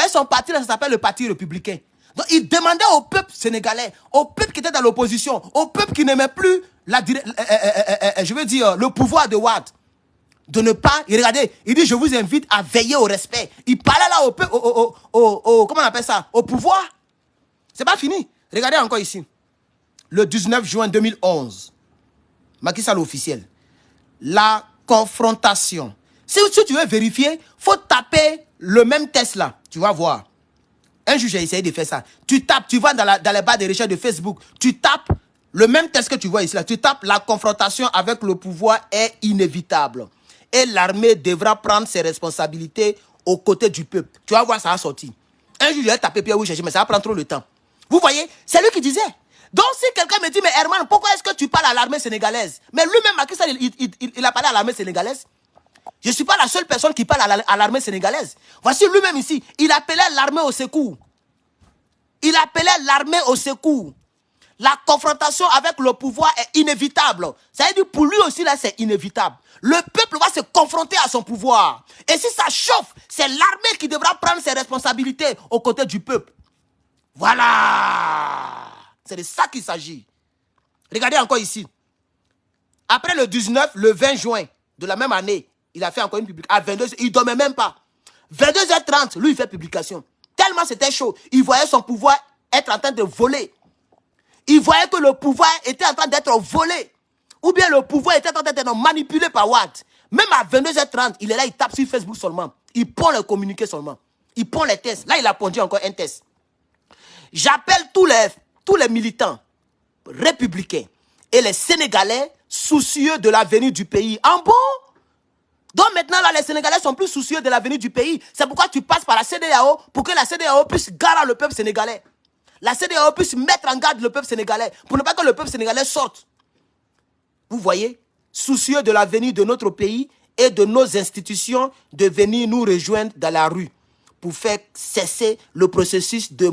son parti là, ça s'appelle le Parti républicain. Donc il demandait au peuple sénégalais, au peuple qui était dans l'opposition, au peuple qui n'aimait plus le pouvoir de Wade, de ne pas, regardez, il dit je vous invite à veiller au respect. Il parlait là au peuple, comment on appelle ça, au pouvoir. C'est pas fini. Regardez encore ici. Le 19 juin 2011, Macky Sall officiel. La confrontation. Si tu veux vérifier, il faut taper le même test là. Tu vas voir. Un juge a essayé de faire ça. Tu tapes, tu vas dans les barres de recherche de Facebook. Tu tapes le même test que tu vois ici là. Tu tapes la confrontation avec le pouvoir est inévitable. Et l'armée devra prendre ses responsabilités aux côtés du peuple. Tu vas voir, ça a sorti. Un juge a tapé Pierre Chercher, mais ça va prendre trop de temps. Vous voyez, c'est lui qui disait. Donc si quelqu'un me dit, mais Herman, pourquoi est-ce que tu parles à l'armée sénégalaise? Mais lui-même, Macky Sall, il a parlé à l'armée sénégalaise. Je ne suis pas la seule personne qui parle à l'armée sénégalaise. Voici lui-même ici, il appelait l'armée au secours. Il appelait l'armée au secours. La confrontation avec le pouvoir est inévitable. Ça veut dire pour lui aussi, là, c'est inévitable. Le peuple va se confronter à son pouvoir. Et si ça chauffe, c'est l'armée qui devra prendre ses responsabilités aux côtés du peuple. Voilà. C'est de ça qu'il s'agit. Regardez encore ici. Après le 19, le 20 juin de la même année, il a fait encore une publication. À 22h, il ne dormait même pas. 22h30, lui, il fait publication. Tellement c'était chaud. Il voyait son pouvoir être en train de voler. Il voyait que le pouvoir était en train d'être volé. Ou bien le pouvoir était en train d'être manipulé par Wade. Même à 22h30, il est là, il tape sur Facebook seulement. Il prend les communiqués seulement. Il prend les tests. Là, il a pondu encore un test. J'appelle tous les militants républicains et les Sénégalais soucieux de l'avenir du pays. En bon? Donc maintenant, là, les Sénégalais sont plus soucieux de l'avenir du pays. C'est pourquoi tu passes par la CEDEAO pour que la CEDEAO puisse garantir le peuple sénégalais. La CEDEAO puisse mettre en garde le peuple sénégalais pour ne pas que le peuple sénégalais sorte. Vous voyez, soucieux de l'avenir de notre pays et de nos institutions, de venir nous rejoindre dans la rue pour faire cesser le processus de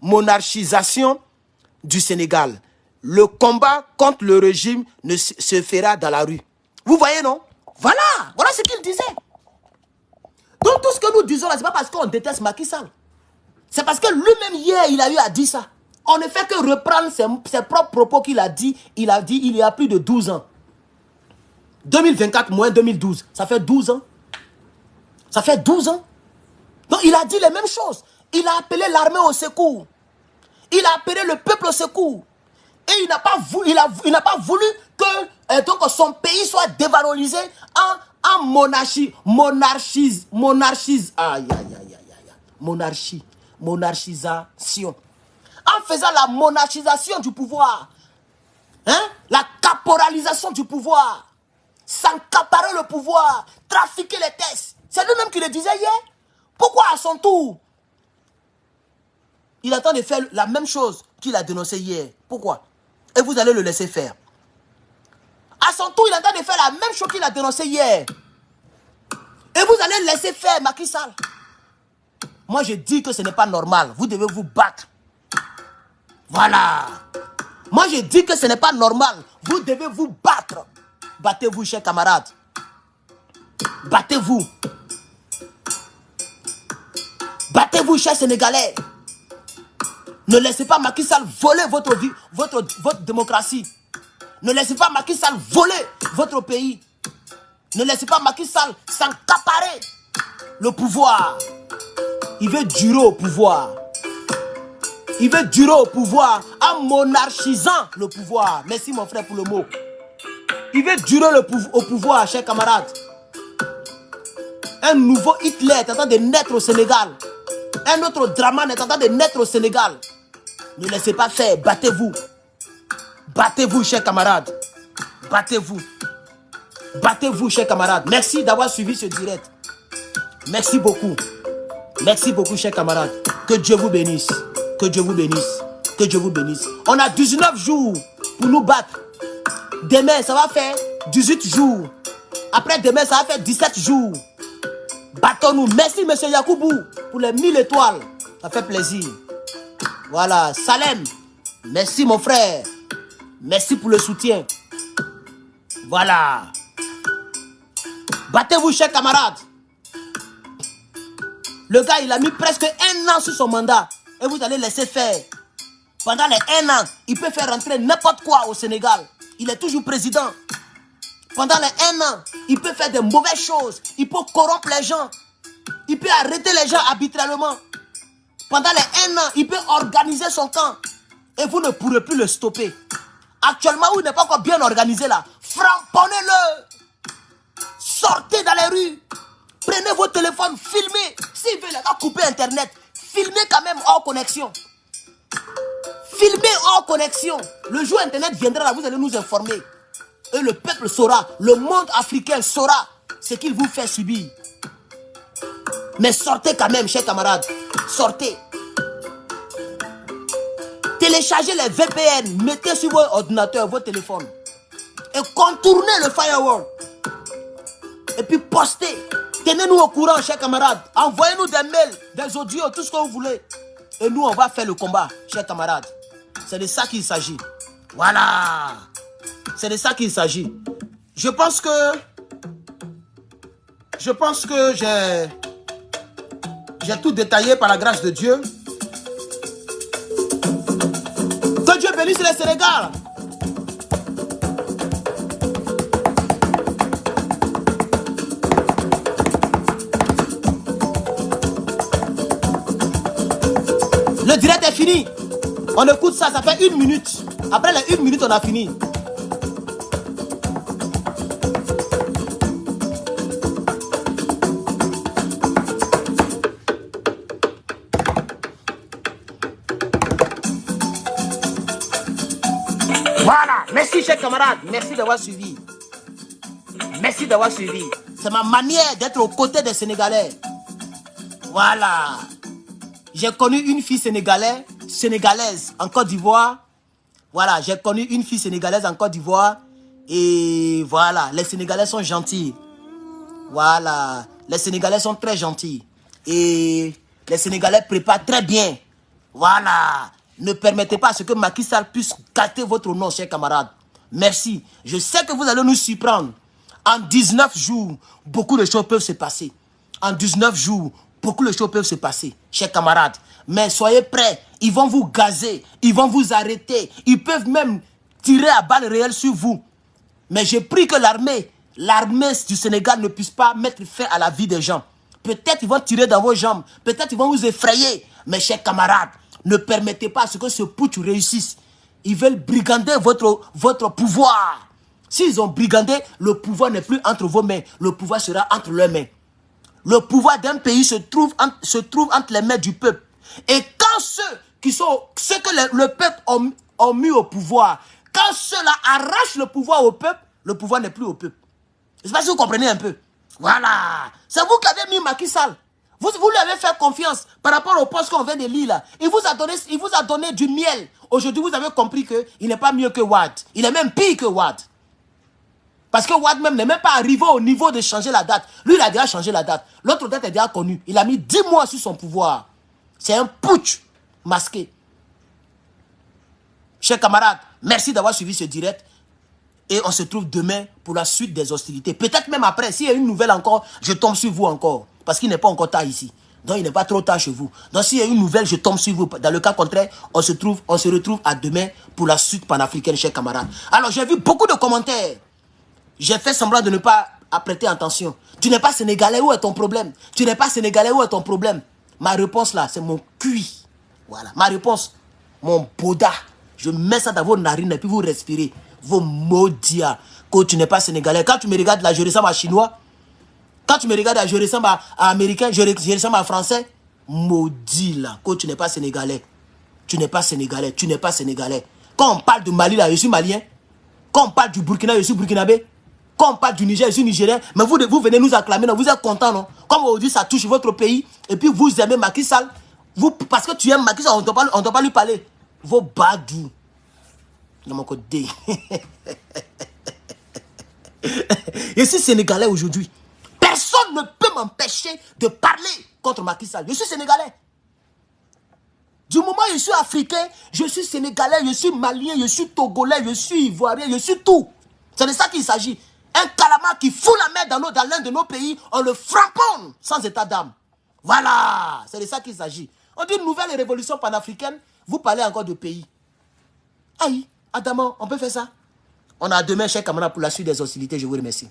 monarchisation du Sénégal. Le combat contre le régime se fera dans la rue. Vous voyez, non? Voilà ce qu'il disait. Donc tout ce que nous disons là, ce n'est pas parce qu'on déteste Macky Sall. C'est parce que lui-même hier, il a eu à dire ça. On ne fait que reprendre ses propres propos qu'il a dit. Il a dit il y a plus de 12 ans. 2024 moins 2012, ça fait 12 ans. Ça fait 12 ans. Donc il a dit les mêmes choses. Il a appelé l'armée au secours. Il a appelé le peuple au secours. Et il n'a pas voulu que donc son pays soit dévalorisé en monarchisation. En faisant la monarchisation du pouvoir. Hein? La caporalisation du pouvoir. S'accaparer le pouvoir. Trafiquer les tests. C'est lui-même qui le disait hier. Pourquoi à son tour, il est en train de faire la même chose qu'il a dénoncé hier. Pourquoi? Et vous allez le laisser faire. À son tour, il est en train de faire la même chose qu'il a dénoncé hier. Et vous allez le laisser faire, Macky Sall. Moi, je dis que ce n'est pas normal. Vous devez vous battre. Voilà. Moi, je dis que ce n'est pas normal. Vous devez vous battre. Battez-vous, chers camarades. Battez-vous. Battez-vous, chers Sénégalais. Ne laissez pas Macky Sall voler votre démocratie. Ne laissez pas Macky Sall voler votre pays. Ne laissez pas Macky Sall s'accaparer le pouvoir. Il veut durer au pouvoir. Il veut durer au pouvoir en monarchisant le pouvoir. Merci mon frère pour le mot. Il veut durer au pouvoir, chers camarades. Un nouveau Hitler est en train de naître au Sénégal. Un autre Draman est en train de naître au Sénégal. Ne laissez pas faire, battez-vous. Battez-vous, chers camarades. Battez-vous. Battez-vous, chers camarades. Merci d'avoir suivi ce direct. Merci beaucoup. Merci beaucoup, chers camarades. Que Dieu vous bénisse. Que Dieu vous bénisse. Que Dieu vous bénisse. On a 19 jours pour nous battre. Demain, ça va faire 18 jours. Après demain, ça va faire 17 jours. Battons-nous. Merci, monsieur Yakoubou, pour les 1000 étoiles. Ça fait plaisir. Voilà. Salem. Merci, mon frère. Merci pour le soutien. Voilà. Battez-vous, chers camarades. Le gars, il a mis presque 1 an sur son mandat. Et vous allez laisser faire. Pendant les 1 an, il peut faire rentrer n'importe quoi au Sénégal. Il est toujours président. Pendant les 1 an, il peut faire de mauvaises choses. Il peut corrompre les gens. Il peut arrêter les gens arbitrairement. Pendant les 1 an, il peut organiser son camp. Et vous ne pourrez plus le stopper. Actuellement, où il n'est pas encore bien organisé là, frapponnez-le. Sortez dans les rues. Prenez vos téléphones, filmez. S'il veut, il va couper Internet. Filmez quand même hors connexion. Filmez hors connexion. Le jour Internet viendra là, vous allez nous informer. Et le peuple saura, le monde africain saura ce qu'il vous fait subir. Mais sortez quand même, chers camarades. Sortez. Téléchargez les VPN, mettez sur vos ordinateurs, vos téléphones. Et contournez le firewall. Et puis postez. Tenez-nous au courant, chers camarades. Envoyez-nous des mails, des audios, tout ce que vous voulez. Et nous, on va faire le combat, chers camarades. C'est de ça qu'il s'agit. Voilà. C'est de ça qu'il s'agit. Je pense que j'ai tout détaillé par la grâce de Dieu. Que Dieu bénisse le Sénégal. Le direct est fini. On écoute ça, ça fait 1 minute. Après les 1 minute, on a fini. Voilà. Merci, chers camarades. Merci d'avoir suivi. Merci d'avoir suivi. C'est ma manière d'être aux côtés des Sénégalais. Voilà. J'ai connu une fille sénégalaise en Côte d'Ivoire. Voilà, j'ai connu une fille sénégalaise en Côte d'Ivoire. Et voilà, les Sénégalais sont gentils. Voilà, les Sénégalais sont très gentils. Et les Sénégalais préparent très bien. Voilà, ne permettez pas à ce que Macky Sall puisse gâter votre nom, chers camarades. Merci. Je sais que vous allez nous surprendre. En 19 jours, beaucoup de choses peuvent se passer. En 19 jours, beaucoup de choses peuvent se passer, chers camarades. Mais soyez prêts, ils vont vous gazer, ils vont vous arrêter. Ils peuvent même tirer à balles réelles sur vous. Mais j'ai pris que l'armée du Sénégal ne puisse pas mettre fin à la vie des gens. Peut-être ils vont tirer dans vos jambes, peut-être ils vont vous effrayer. Mais chers camarades, ne permettez pas à ce que ce putsch réussisse. Ils veulent brigander votre pouvoir. S'ils ont brigandé, le pouvoir n'est plus entre vos mains, le pouvoir sera entre leurs mains. Le pouvoir d'un pays se trouve entre les mains du peuple. Et quand ceux que le peuple ont mis au pouvoir, quand ceux-là arrachent le pouvoir au peuple, le pouvoir n'est plus au peuple. Je ne sais pas si vous comprenez un peu. Voilà. C'est vous qui avez mis Macky Sall. Vous lui avez fait confiance par rapport au poste qu'on vient de lire là. Il vous a donné du miel. Aujourd'hui, vous avez compris qu'il n'est pas mieux que Wade. Il est même pire que Wade. Parce que Wade même n'est même pas arrivé au niveau de changer la date. Lui, il a déjà changé la date. L'autre date est déjà connue. Il a mis 10 mois sur son pouvoir. C'est un putsch masqué. Chers camarades, merci d'avoir suivi ce direct. Et on se trouve demain pour la suite des hostilités. Peut-être même après, s'il y a une nouvelle encore, je tombe sur vous encore. Parce qu'il n'est pas encore tard ici. Donc il n'est pas trop tard chez vous. Donc s'il y a une nouvelle, je tombe sur vous. Dans le cas contraire, on se retrouve à demain pour la suite panafricaine, chers camarades. Alors j'ai vu beaucoup de commentaires. J'ai fait semblant de ne pas prêter attention. Tu n'es pas sénégalais, où est ton problème? Tu n'es pas sénégalais, où est ton problème? Ma réponse là, c'est mon cuit. Voilà, ma réponse, mon boda. Je mets ça dans vos narines et puis vous respirez. Vos maudits. Quand tu n'es pas sénégalais, quand tu me regardes là, je ressemble à chinois. Quand tu me regardes là, je ressemble à américain, je ressemble à français. Maudit là, quand tu n'es pas sénégalais. Tu n'es pas sénégalais, tu n'es pas sénégalais. Quand on parle de Mali là, je suis malien. Quand on parle du Burkina, je suis burkinabé. Quand on parle du Niger, je suis nigérien. Mais vous venez nous acclamer, non? Vous êtes contents, non? Comme aujourd'hui, ça touche votre pays. Et puis vous aimez Macky Sall. Parce que tu aimes Macky Sall, on ne doit pas lui parler. Vos badous. Dans mon côté. Je suis sénégalais aujourd'hui. Personne ne peut m'empêcher de parler contre Macky Sall. Je suis sénégalais. Du moment où je suis africain, je suis sénégalais, je suis malien, je suis togolais, je suis ivoirien, je suis tout. C'est de ça qu'il s'agit. Un calamar qui fout la mer dans l'un de nos pays, on le frappons sans état d'âme. Voilà, c'est de ça qu'il s'agit. On dit une nouvelle révolution panafricaine, vous parlez encore de pays. Aïe, Adama, on peut faire ça? On a demain, chers camarades, pour la suite des hostilités. Je vous remercie.